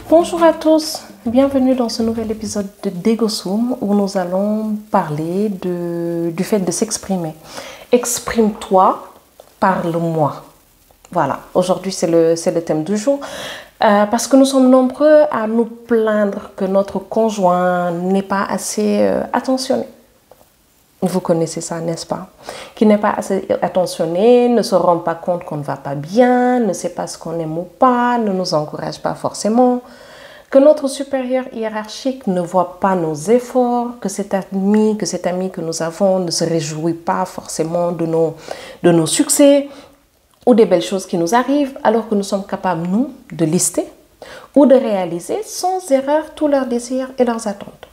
Bonjour à tous, bienvenue dans ce nouvel épisode de Dégosum où nous allons parler du fait de s'exprimer. Exprime-toi, parle-moi. Voilà, aujourd'hui c'est le thème du jour parce que nous sommes nombreux à nous plaindre que notre conjoint n'est pas assez attentionné. Vous connaissez ça, n'est-ce pas? Qui n'est pas assez attentionné, ne se rend pas compte qu'on ne va pas bien, ne sait pas ce qu'on aime ou pas, ne nous encourage pas forcément, que notre supérieur hiérarchique ne voit pas nos efforts, que cet ami que nous avons ne se réjouit pas forcément de nos succès ou des belles choses qui nous arrivent, alors que nous sommes capables, nous, de lister ou de réaliser sans erreur tous leurs désirs et leurs attentes.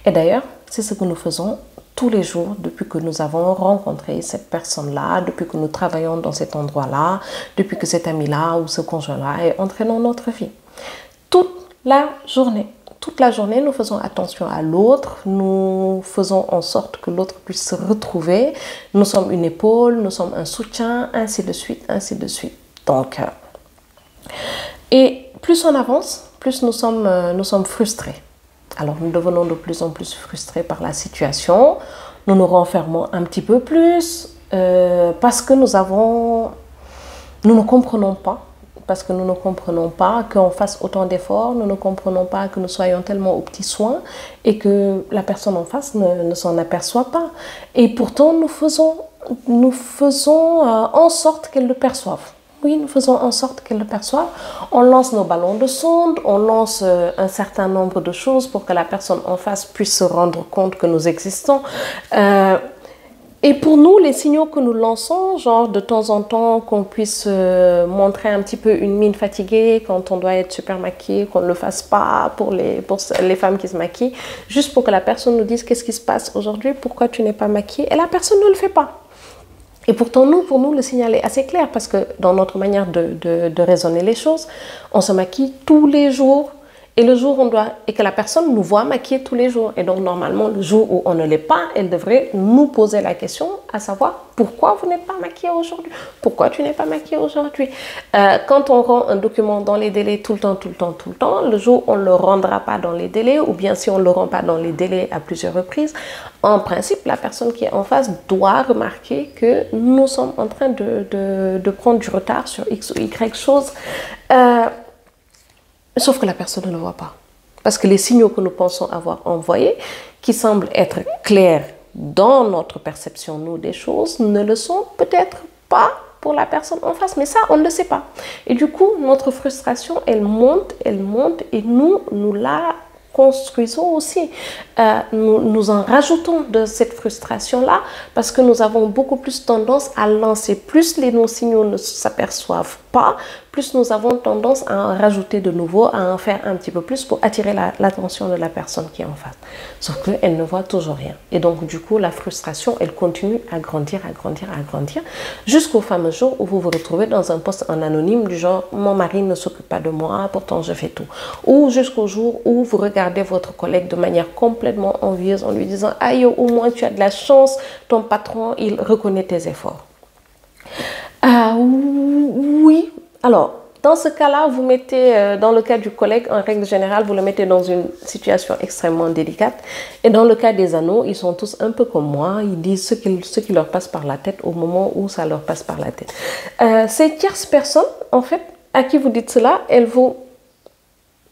Et d'ailleurs, c'est ce que nous faisons tous les jours depuis que nous avons rencontré cette personne-là, depuis que nous travaillons dans cet endroit-là, depuis que cet ami-là ou ce conjoint-là est entré dans notre vie. Toute la journée, nous faisons attention à l'autre, nous faisons en sorte que l'autre puisse se retrouver. Nous sommes une épaule, nous sommes un soutien, ainsi de suite, ainsi de suite. Donc, et plus on avance, plus nous sommes frustrés. Alors nous devenons de plus en plus frustrés par la situation, nous nous renfermons un petit peu plus parce que nous ne comprenons pas qu'on fasse autant d'efforts, nous ne comprenons pas que nous soyons tellement aux petits soins et que la personne en face ne s'en aperçoit pas. Et pourtant nous faisons en sorte qu'elle le perçoive. Oui, nous faisons en sorte qu'elle le perçoive. On lance nos ballons de sonde, on lance un certain nombre de choses pour que la personne en face puisse se rendre compte que nous existons. Et pour nous, les signaux que nous lançons, genre de temps en temps qu'on puisse montrer un petit peu une mine fatiguée quand on doit être super maquillé, qu'on ne le fasse pas pour les femmes qui se maquillent, juste pour que la personne nous dise qu'est-ce qui se passe aujourd'hui, pourquoi tu n'es pas maquillée, et la personne ne le fait pas. Et pourtant, pour nous, le signal est assez clair parce que dans notre manière de raisonner les choses, on se maquille tous les jours et que la personne nous voit maquiller tous les jours. Et donc, normalement, le jour où on ne l'est pas, elle devrait nous poser la question à savoir pourquoi vous n'êtes pas maquillée aujourd'hui? Pourquoi tu n'es pas maquillée aujourd'hui? Quand on rend un document dans les délais tout le temps, le jour où on ne le rendra pas dans les délais, ou bien si on ne le rend pas dans les délais à plusieurs reprises, en principe, la personne qui est en face doit remarquer que nous sommes en train de prendre du retard sur X ou Y chose. Sauf que la personne ne le voit pas. Parce que les signaux que nous pensons avoir envoyés, qui semblent être clairs dans notre perception, nous, des choses, ne le sont peut-être pas pour la personne en face. Mais ça, on ne le sait pas. Et du coup, notre frustration, elle monte, et nous la construisons aussi. Nous en rajoutons de cette frustration-là parce que nous avons beaucoup plus tendance à lancer. Plus nos signaux ne s'aperçoivent pas, plus nous avons tendance à en rajouter de nouveau, à en faire un petit peu plus pour attirer l'attention de la personne qui est en face. Sauf qu'elle ne voit toujours rien. Et donc, du coup, la frustration, elle continue à grandir, jusqu'au fameux jour où vous vous retrouvez dans un post en anonyme du genre « Mon mari ne s'occupe pas de moi, pourtant je fais tout ». Ou jusqu'au jour où vous regardez votre collègue de manière complètement envieuse en lui disant « Aïe, au moins tu as de la chance, ton patron, il reconnaît tes efforts ». Oui, alors, dans ce cas-là, vous mettez, dans le cas du collègue, en règle générale, vous le mettez dans une situation extrêmement délicate. Et dans le cas des anneaux, ils sont tous un peu comme moi. Ils disent ce qui leur passe par la tête au moment où ça leur passe par la tête. Ces tierces personnes, en fait, à qui vous dites cela, elles vous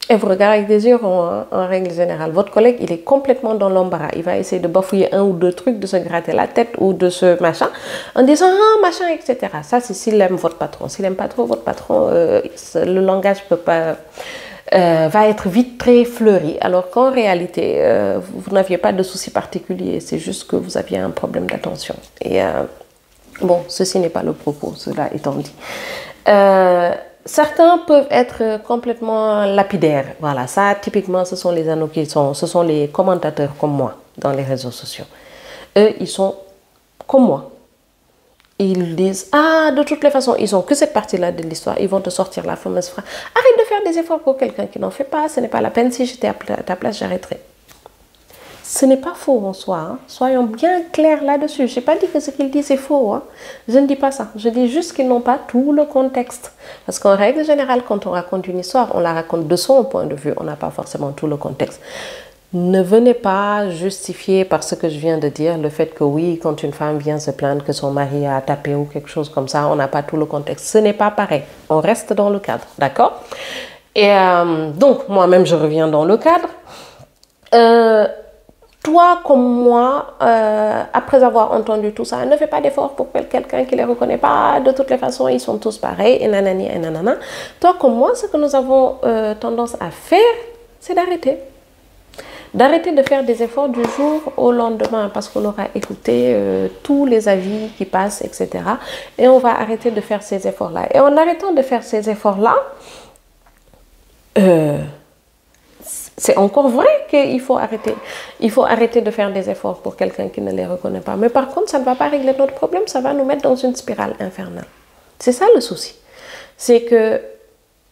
regarde avec des yeux en règle générale. Votre collègue, il est complètement dans l'embarras. Il va essayer de bafouiller un ou deux trucs, de se gratter la tête ou de ce machin, en disant « ah, machin, etc. » Ça, c'est s'il aime votre patron. S'il n'aime pas trop votre patron, le langage va être vite très fleuri. Alors qu'en réalité, vous n'aviez pas de souci particulier. C'est juste que vous aviez un problème d'attention. Et bon, ceci n'est pas le propos, cela étant dit. Certains peuvent être complètement lapidaires. Voilà, ça, typiquement, ce sont les anneaux ce sont les commentateurs comme moi dans les réseaux sociaux. Eux, ils sont comme moi. Ils disent, ah, de toutes les façons, ils ont que cette partie-là de l'histoire. Ils vont te sortir la fameuse phrase, arrête de faire des efforts pour quelqu'un qui n'en fait pas, ce n'est pas la peine, si j'étais à ta place, j'arrêterais. ce n'est pas faux en soi. Hein. Soyons bien clairs là-dessus. Je n'ai pas dit que ce qu'ils disent est faux. Hein. Je ne dis pas ça. Je dis juste qu'ils n'ont pas tout le contexte. Parce qu'en règle générale, quand on raconte une histoire, on la raconte de son point de vue. On n'a pas forcément tout le contexte. Ne venez pas justifier par ce que je viens de dire le fait que oui, quand une femme vient se plaindre que son mari a tapé ou quelque chose comme ça, on n'a pas tout le contexte. Ce n'est pas pareil. On reste dans le cadre. D'accord? Et donc, moi-même, je reviens dans le cadre. Toi comme moi, après avoir entendu tout ça, ne fais pas d'effort pour quelqu'un qui ne les reconnaît pas. De toutes les façons, ils sont tous pareils, et nanani, et nanana. Toi comme moi, ce que nous avons tendance à faire, c'est d'arrêter. D'arrêter de faire des efforts du jour au lendemain parce qu'on aura écouté tous les avis qui passent, etc. Et on va arrêter de faire ces efforts-là. Et en arrêtant de faire ces efforts-là, c'est encore vrai qu'il faut arrêter. Il faut arrêter de faire des efforts pour quelqu'un qui ne les reconnaît pas. Mais par contre, ça ne va pas régler notre problème, ça va nous mettre dans une spirale infernale. C'est ça le souci. C'est que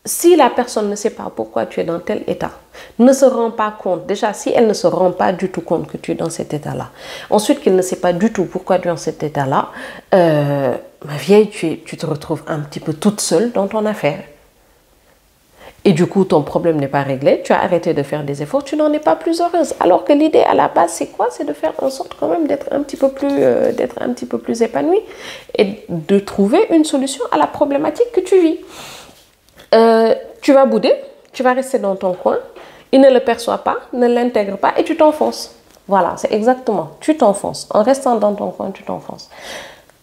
si la personne ne sait pas pourquoi tu es dans tel état, ne se rend pas compte, déjà si elle ne se rend pas du tout compte que tu es dans cet état-là, ensuite qu'elle ne sait pas du tout pourquoi tu es dans cet état-là, ma vieille, tu te retrouves un petit peu toute seule dans ton affaire. Et du coup, ton problème n'est pas réglé, tu as arrêté de faire des efforts, tu n'en es pas plus heureuse. Alors que l'idée à la base, c'est quoi? C'est de faire en sorte quand même d'être un petit peu plus épanouie et de trouver une solution à la problématique que tu vis. Tu vas bouder, tu vas rester dans ton coin, il ne le perçoit pas, ne l'intègre pas et tu t'enfonces. Voilà, c'est exactement, tu t'enfonces. En restant dans ton coin, tu t'enfonces.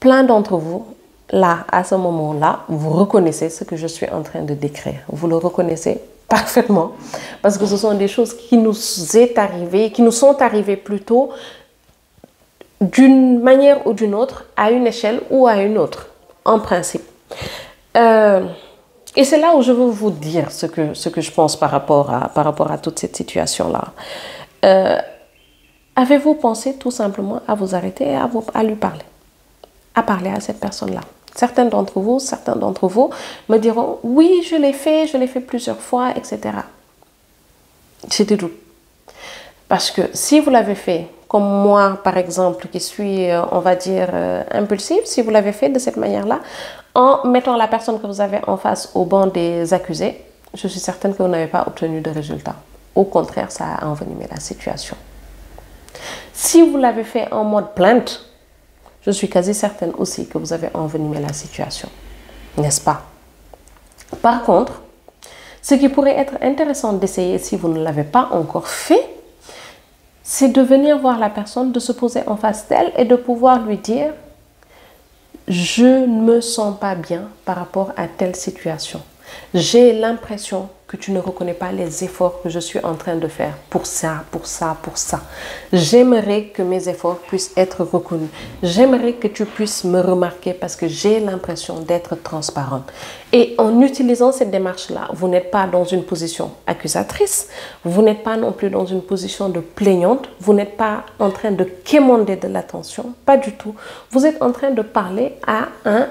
Plein d'entre vous, là, à ce moment-là, vous reconnaissez ce que je suis en train de décrire. Vous le reconnaissez parfaitement parce que ce sont des choses qui nous sont arrivées plutôt d'une manière ou d'une autre, à une échelle ou à une autre, en principe. Et c'est là où je veux vous dire ce que je pense par rapport à toute cette situation-là. Avez-vous pensé tout simplement à vous arrêter et à lui parler? À parler à cette personne-là? Certains d'entre vous me diront, oui, je l'ai fait plusieurs fois, etc. C'était tout. Parce que si vous l'avez fait, comme moi, par exemple, qui suis, on va dire, impulsive, si vous l'avez fait de cette manière-là, en mettant la personne que vous avez en face au banc des accusés, je suis certaine que vous n'avez pas obtenu de résultat. Au contraire, ça a envenimé la situation. Si vous l'avez fait en mode plainte, je suis quasi certaine aussi que vous avez envenimé la situation. N'est-ce pas? Par contre, ce qui pourrait être intéressant d'essayer si vous ne l'avez pas encore fait, c'est de venir voir la personne, de se poser en face d'elle et de pouvoir lui dire « Je ne me sens pas bien par rapport à telle situation. J'ai l'impression que tu ne reconnais pas les efforts que je suis en train de faire pour ça, pour ça, pour ça. J'aimerais que mes efforts puissent être reconnus. J'aimerais que tu puisses me remarquer parce que j'ai l'impression d'être transparente. » Et en utilisant cette démarche-là, vous n'êtes pas dans une position accusatrice, vous n'êtes pas non plus dans une position de plaignante, vous n'êtes pas en train de quémander de l'attention, pas du tout. Vous êtes en train de parler à un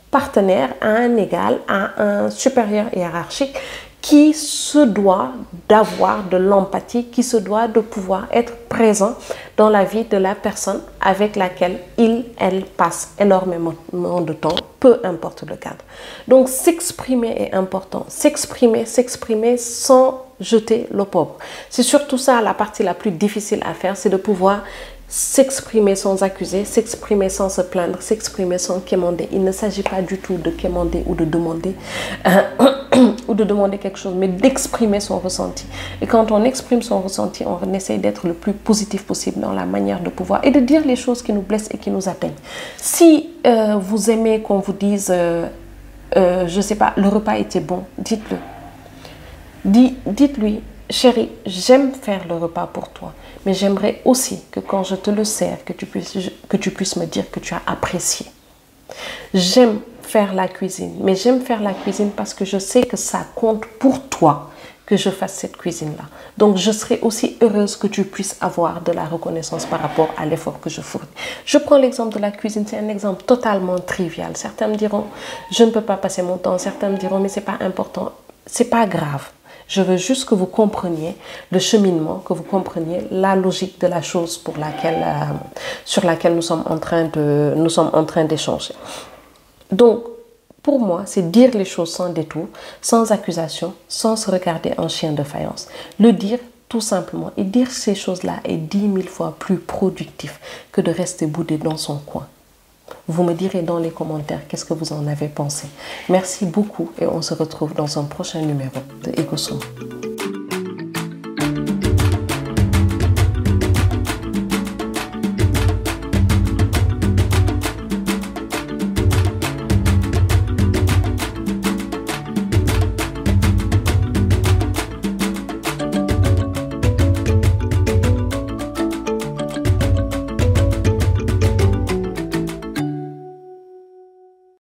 partenaire, à un égal, à un supérieur hiérarchique qui se doit d'avoir de l'empathie, qui se doit de pouvoir être présent dans la vie de la personne avec laquelle elle passe énormément de temps, peu importe le cadre. Donc s'exprimer est important, s'exprimer sans jeter l'opprobre. C'est surtout ça la partie la plus difficile à faire, c'est de pouvoir s'exprimer sans accuser, s'exprimer sans se plaindre, s'exprimer sans quémander. Il ne s'agit pas du tout de quémander ou de demander quelque chose, mais d'exprimer son ressenti. Et quand on exprime son ressenti, on essaie d'être le plus positif possible dans la manière de pouvoir et de dire les choses qui nous blessent et qui nous atteignent. Si vous aimez qu'on vous dise, je ne sais pas, le repas était bon, dites-le. Dites-lui, chérie, j'aime faire le repas pour toi, mais j'aimerais aussi que quand je te le sers, que tu puisses me dire que tu as apprécié. J'aime faire la cuisine, mais j'aime faire la cuisine parce que je sais que ça compte pour toi que je fasse cette cuisine-là. Donc, je serais aussi heureuse que tu puisses avoir de la reconnaissance par rapport à l'effort que je fournis. Je prends l'exemple de la cuisine, c'est un exemple totalement trivial. Certains me diront, je ne peux pas passer mon temps. Certains me diront, mais c'est pas important. C'est pas grave. Je veux juste que vous compreniez le cheminement, que vous compreniez la logique de la chose sur laquelle nous sommes en train d'échanger. Donc, pour moi, c'est dire les choses sans détour, sans accusation, sans se regarder en chien de faïence. Le dire tout simplement. Et dire ces choses-là est 10 000 fois plus productif que de rester boudé dans son coin. Vous me direz dans les commentaires qu'est-ce que vous en avez pensé. Merci beaucoup et on se retrouve dans un prochain numéro de Ego Soum.